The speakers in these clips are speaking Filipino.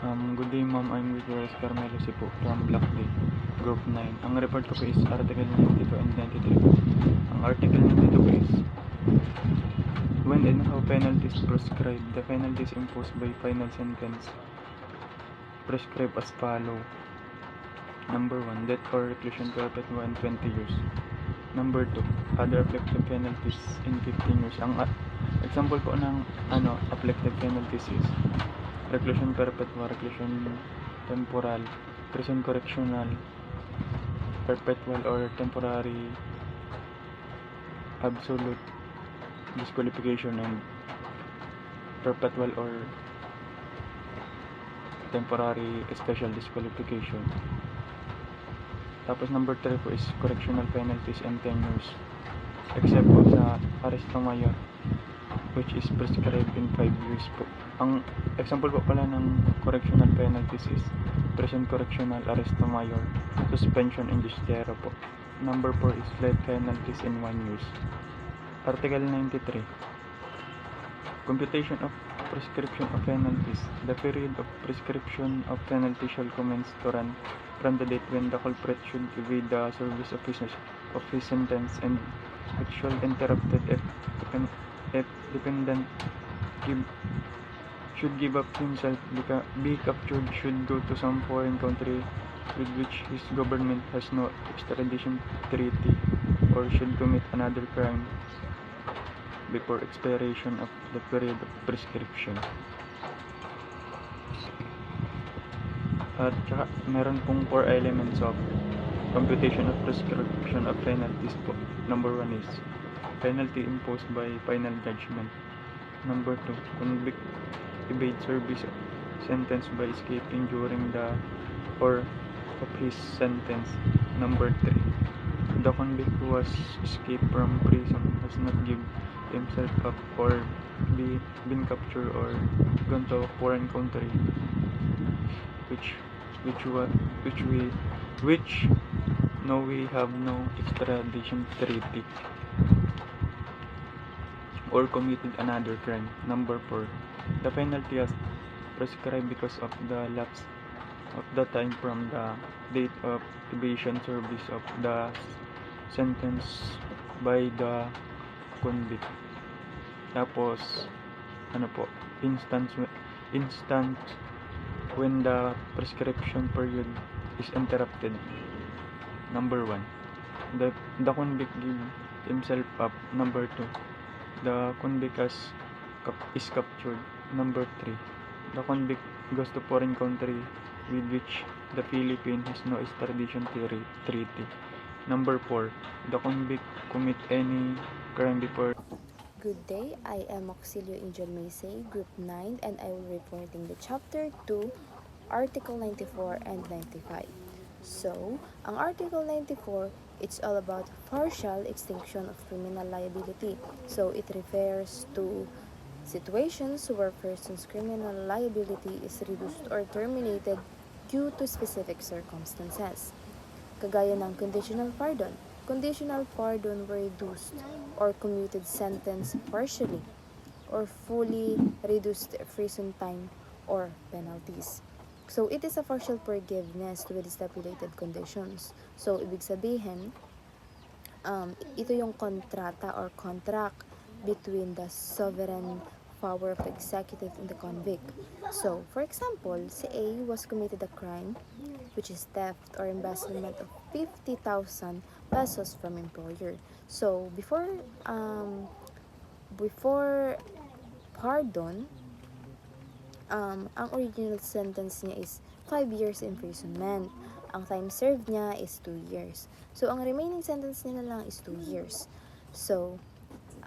Good day ma'am, I'm with Rose Carmelo po from Black Day, Group 9. Ang report ko po is Article 92 and 93 po. Ang Article 92 po is, when and how penalties prescribed, the penalties imposed by final sentence prescribed as follow. Number 1, death or reclusion perpetua in 20 years. Number 2, other afflictive penalties in 15 years. Ang example po ng afflictive penalties is reclusion perpetua, reclusion temporal, prison correctional, perpetual or temporary absolute disqualification, and perpetual or temporary special disqualification. Tapos number 3 po is correctional penalties and 10 years, except po sa arresto mayor, which is prescribed in 5 years po. Ang example po pala ng correctional penalties is prison correctional, arresto mayor, suspension, and justiciero po. Number 4 is life penalties in 1 year. Article 93, computation of prescription of penalties. The period of prescription of penalty shall commence to run from the date when the culprit should evade the service of his sentence, and it shall interrupted if defendant should give up himself, be captured, should go to some foreign country with which his government has no extradition treaty, or should commit another crime before expiration of the period of prescription. At saka meron pong 4 elements of computation of prescription of penalties po. Number 1 is penalty imposed by final judgment. Number 2, convict evade service sentence by escaping during the or of his sentence. Number 3, the convict who has escaped from prison has not given himself up or been captured or gone to a foreign country which we have no extradition treaty, or committed another crime. Number 4, the penalty has prescribed because of the lapse of the time from the date of evasion service of the sentence by the convict. Tapos instant when the prescription period is interrupted. Number 1, the convict give himself up. Number 2, the convict is captured. Number 3, the convict goes to foreign country with which the Philippines has no extradition treaty. Number 4, the convict commit any crime before. Good day, I am Auxilio Angel Maysay, Group 9, and I will be reporting the Chapter 2, Article 94 and 95. So, ang Article 94, it's all about partial extinction of criminal liability. So, it refers to situations where a person's criminal liability is reduced or terminated due to specific circumstances. Kagaya ng conditional pardon. Conditional pardon were reduced or commuted sentence partially or fully reduced prison time or penalties. So, it is a partial forgiveness with stipulated conditions. So, ibig sabihin, ito yung kontrata or contract between the sovereign power of the executive and the convict. So, for example, si A was committed a crime which is theft or embezzlement of 50,000 pesos from employer. So, before pardon, ang original sentence niya is 5 years imprisonment. Ang time served niya is 2 years. So, ang remaining sentence niya lang is 2 years. So,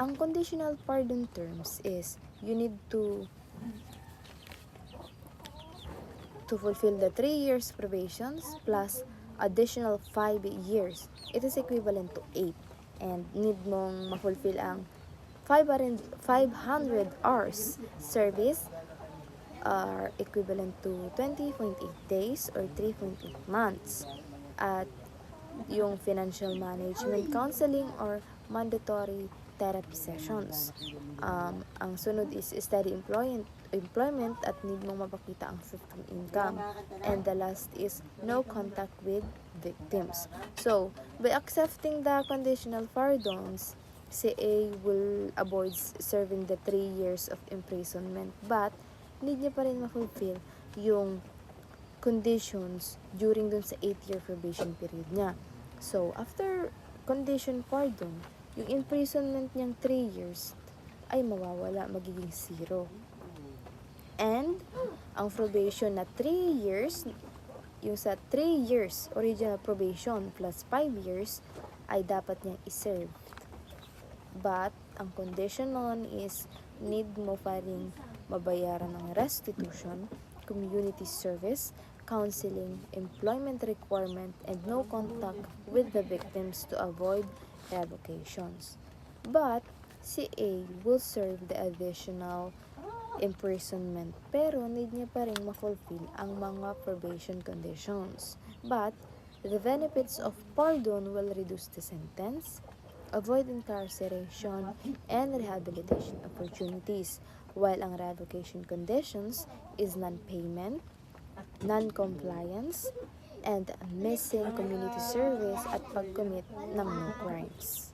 ang conditional pardon terms is you need to fulfill the 3 years probations plus additional 5 years. It is equivalent to 8. And need mong ma-fulfill ang 500 hours service are equivalent to 20.8 days or 3.8 months. At yung financial management counseling or mandatory therapy sessions. Ang sunod is steady employment at need mong mapakita ang proof of income. And the last is no contact with victims. So, by accepting the conditional pardons, si A will avoid serving the 3 years of imprisonment, but need niya pa rin ma-fulfill yung conditions during dun sa 8-year probation period niya. So, after condition pardon, yung imprisonment niyang 3 years ay mawawala, magiging 0. And, ang probation na 3 years, yung sa 3 years original probation plus 5 years, ay dapat niyang iserve. But, ang condition nun is, need mo pa rin mabayaran ng restitution, community service, counseling, employment requirement, and no contact with the victims to avoid revocations. But, si A will serve the additional imprisonment, pero need niya pa rin ma-fulfill ang mga probation conditions. But, the benefits of pardon will reduce the sentence, avoid incarceration, and rehabilitation opportunities, while ang revocation conditions is non-payment, non-compliance, and missing community service at pag-commit ng no crimes.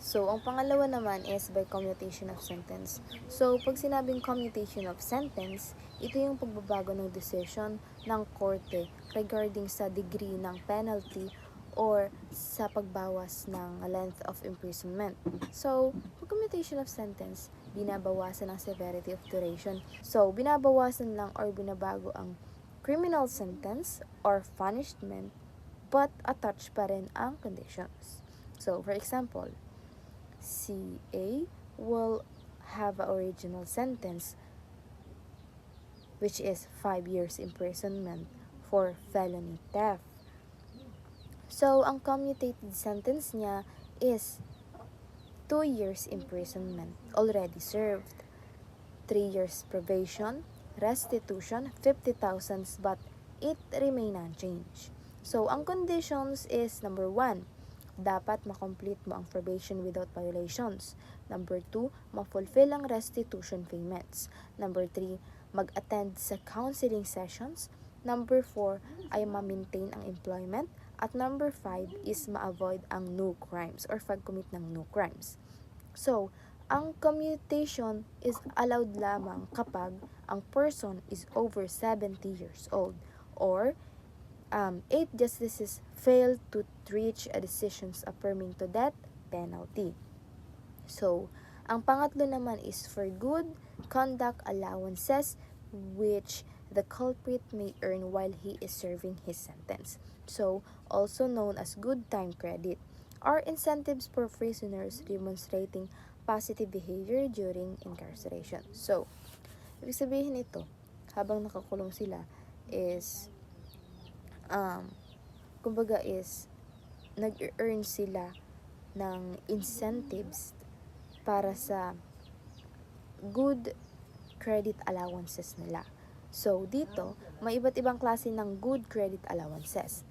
So, ang pangalawa naman is by commutation of sentence. So, pag sinabing commutation of sentence, ito yung pagbabago ng decision ng korte regarding sa degree ng penalty or sa pagbawas ng length of imprisonment. So, pag commutation of sentence, binabawasan ang severity of duration. So, binabawasan lang or binabago ang criminal sentence or punishment, but attached pa rin ang conditions. So, for example, si A will have an original sentence which is 5 years imprisonment for felony theft. So, ang commutated sentence niya is 2 years imprisonment already served, 3 years probation, restitution, 50,000 but it remain unchanged. So, ang conditions is number 1, dapat makomplete mo ang probation without violations. Number 2, ma-fulfill ang restitution payments. Number 3, mag-attend sa counseling sessions. Number 4 ay ma-maintain ang employment. At number 5 is ma-avoid ang new crimes or pag-commit ng new crimes. So, ang commutation is allowed lamang kapag ang person is over 70 years old or 8 justices failed to reach a decisions affirming to death penalty. So, ang pangatlo naman is for good conduct allowances which the culprit may earn while he is serving his sentence. So, also known as good time credit, are incentives for prisoners demonstrating positive behavior during incarceration. So, ibig sabihin ito, habang nakakulong sila is kumbaga is nag-earn sila ng incentives para sa good credit allowances nila. So, dito, may iba't ibang klase ng good credit allowances.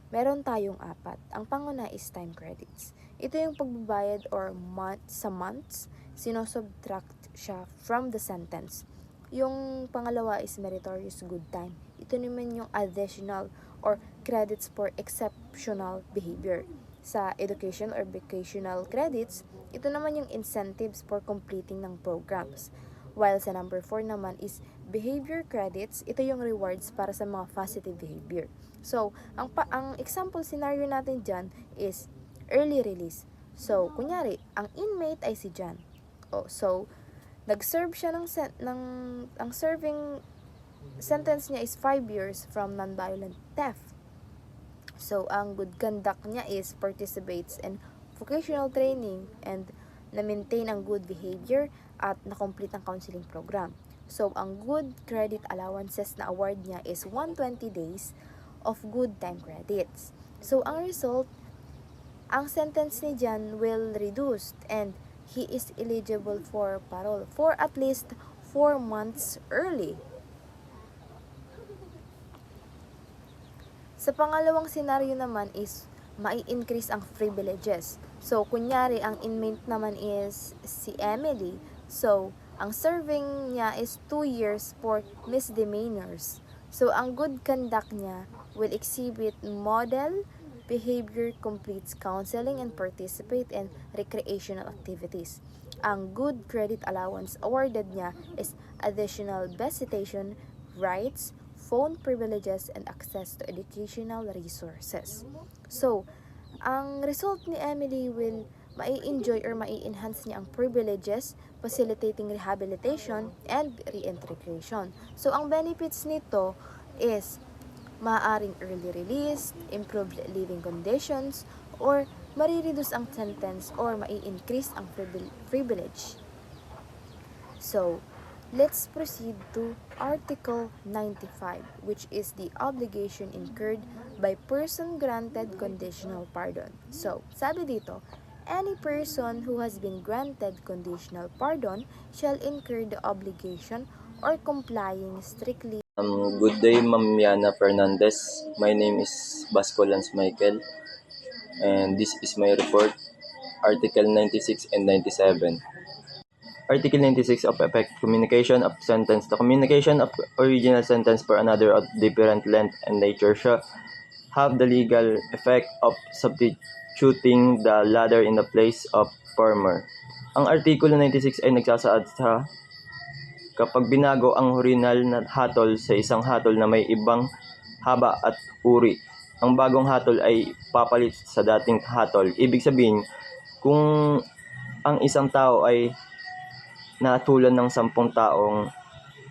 Meron tayong 4. Ang panguna is time credits. Ito yung pagbabayad or sa months, sinosubtract siya from the sentence. Yung pangalawa is meritorious good time. Ito naman yung additional or credits for exceptional behavior. Sa education or vocational credits, ito naman yung incentives for completing ng programs. While sa number 4 naman is behavior credits, ito yung rewards para sa mga positive behavior. So, ang example scenario natin dyan is early release. So, kunyari, ang inmate ay si John. So, nag-serve siya ang serving sentence niya is 5 years from non-violent theft. So, ang good conduct niya is participates in vocational training and na-maintain ang good behavior at na-complete ang counseling program. So, ang good credit allowances na award niya is 120 days of good time credits. So, ang result, ang sentence ni John will reduced and he is eligible for parole for at least 4 months early. Sa pangalawang senaryo naman is mai-increase ang privileges. So, kunyari, ang inmate naman is si Emily. So, Ang serving niya is 2 years for misdemeanors. So, ang good conduct niya will exhibit model behavior, completes counseling, and participate in recreational activities. Ang good credit allowance awarded niya is additional visitation rights, phone privileges, and access to educational resources. So, ang result ni Emily will mai-enjoy or mai-enhance niya ang privileges, facilitating rehabilitation and reintegration. So, ang benefits nito is maaaring early release, improved living conditions, or marireduce ang sentence or mai-increase ang privilege. So, let's proceed to Article 95, which is the obligation incurred by person granted conditional pardon. So, sabi dito, any person who has been granted conditional pardon shall incur the obligation or complying strictly. Good day, Ma'am Yana Fernandez. My name is Basco Lance Michael, and this is my report, Article 96 and 97. Article 96 of effect, communication of sentence. The communication of original sentence for another of different length and nature shall have the legal effect of substituting the latter in the place of former. Ang Artikulo 96 ay nagsasaad sa kapag binago ang original na hatol sa isang hatol na may ibang haba at uri, ang bagong hatol ay papalit sa dating hatol. Ibig sabihin, kung ang isang tao ay nahatulan ng 10 taong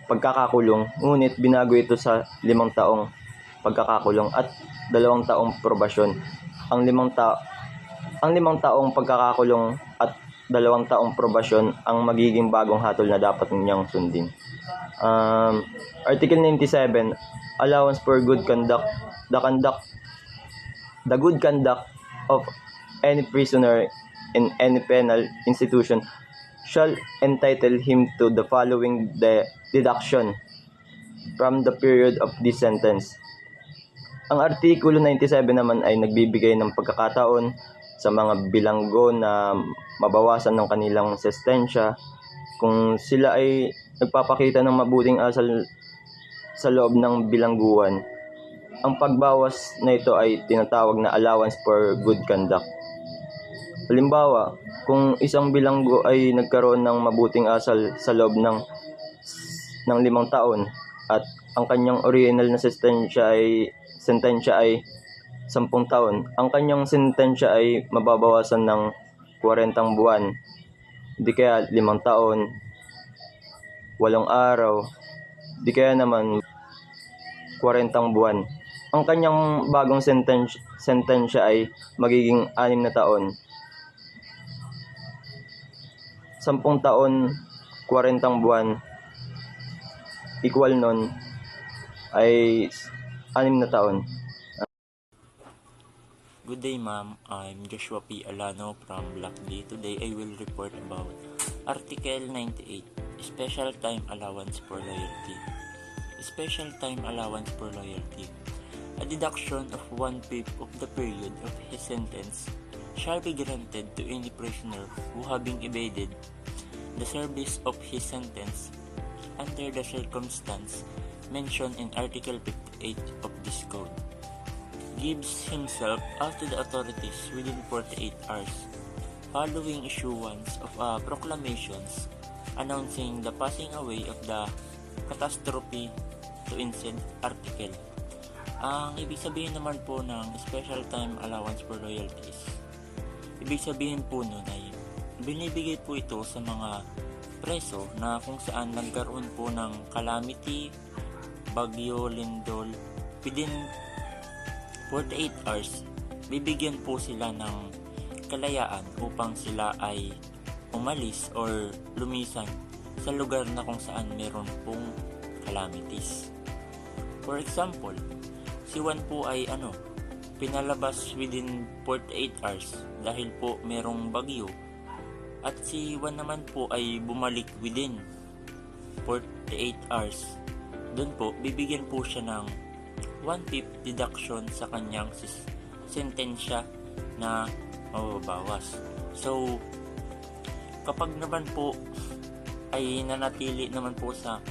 pagkakakulong, ngunit binago ito sa 5 taong pagkakakulong at 2 taong probasyon. Ang 5 taong pagkakakulong at 2 taong probasyon ang magiging bagong hatol na dapat niyang sundin. Article 97, allowance for good conduct. The good conduct of any prisoner in any penal institution shall entitle him to the following deduction from the period of this sentence. Ang Artikulo 97 naman ay nagbibigay ng pagkakataon sa mga bilanggo na mabawasan ng kanilang sentensya kung sila ay nagpapakita ng mabuting asal sa loob ng bilangguan. Ang pagbawas na ito ay tinatawag na allowance for good conduct. Halimbawa, kung isang bilanggo ay nagkaroon ng mabuting asal sa loob ng 5 taon at ang kanyang original na sentensya ay 10 taon, ang kanyang sentensya ay mababawasan ng 40 buwan, di kaya 5 taon, 8 araw, di kaya naman 40 buwan. Ang kanyang bagong sentensya ay magiging 6 na taon. 10 taon, 40 buwan, equal nun ay 6 na taon. Good day, ma'am. I'm Joshua P. Alano from Block D. Today, I will report about Article 98, Special Time Allowance for Loyalty. Special Time Allowance for Loyalty. A deduction of 1/5 of the period of his sentence shall be granted to any prisoner who, having evaded the service of his sentence under the circumstance mentioned in Article 58 of this code, gives himself out to the authorities within 48 hours following issuance of proclamations announcing the passing away of the catastrophe to said article. Ang ibig sabihin naman po ng Special Time Allowance for Loyalties, ibig sabihin po nun ay binibigay po ito sa mga preso na kung saan nagkaroon po ng calamity, bagyo, lindol, within 48 hours, bibigyan po sila ng kalayaan upang sila ay umalis or lumisan sa lugar na kung saan meron pong calamities. For example, si Juan po ay pinalabas within 48 hours dahil po merong bagyo, at si Juan naman po ay bumalik within 48 hours. Doon po, bibigyan po siya ng 1/5 deduction sa kanyang sentensya na mababawas. So, kapag naman po ay nanatili naman po sa